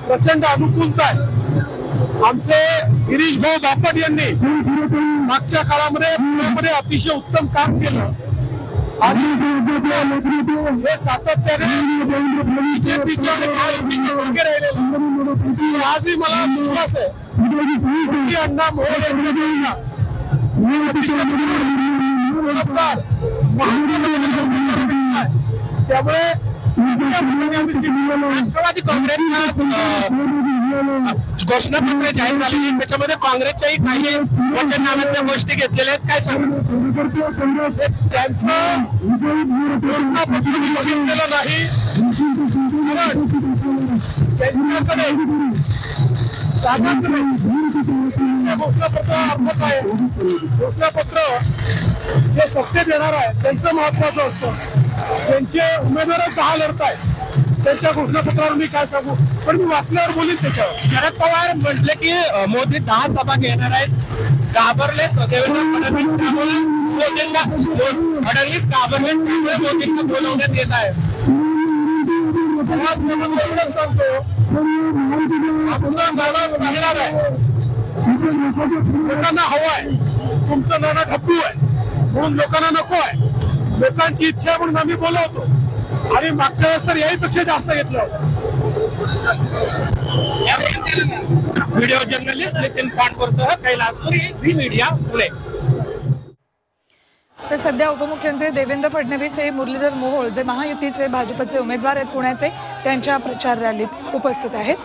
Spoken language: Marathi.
प्रचंड अनुकूलता आहे। आमचे गिरीश भाऊ बापट यांनी मागच्या काळामध्ये पुण्यामध्ये अतिशय उत्तम काम केलं आणि हे सातत्याने बीजेपीच्या मागे राहिलेलं। आजही मला विश्वास आहे की अण्णा मोहोळ त्यामुळे राष्ट्रवादी काँग्रेसचं घोषणापत्र जाहीर झालेली आहे, त्याच्यामध्ये काँग्रेसच्याही काही वचननाम्यातल्या गोष्टी घेतलेल्या आहेत, काय सांगा? त्यांचं घोषणापत्र बघितलेलं नाही, त्यांच्याकडे जागाच नाही। घोषणापत्र अर्थात आहे, घोषणापत्र जे सत्तेत येणार आहे त्यांचं महत्वाचं असतं। त्यांचे उमेदवारच 10 लढत आहेत, त्यांच्या घोषणापत्रावर मी काय सांगू, पण मी वाचल्यावर बोलीन त्याच्यावर। शरद पवार म्हटले की मोदी 10 सभा घेणार आहेत, घाबरले देवेंद्र फडणवीस, त्यामुळे फडणवीस घाबरले, त्यामुळे मोदींना बोलवण्यात येत आहे। एवढंच सांगतो, आमचा नाना चालणार आहे, लोकांना हवा आहे, तुमचं नाना ठप्पू आहे म्हणून लोकांना नको आहे, लोकांची इच्छा आहे म्हणून आम्ही बोलवतो आणि मागच्या वेळेस तर याहीपेक्षा जास्त घेतलं होतं। व्हिडिओ जर्नलिस्ट नितीन सांडपूरसह कैलासपुरी, झी मीडिया, पुणे। तर सध्या उपमुख्यमंत्री देवेंद्र फडणवीस हे मुरलीधर मोहोळ जे महायुतीचे भाजपचे उमेदवार आहेत पुण्याचे, त्यांच्या प्रचार रॅलीत उपस्थित आहेत।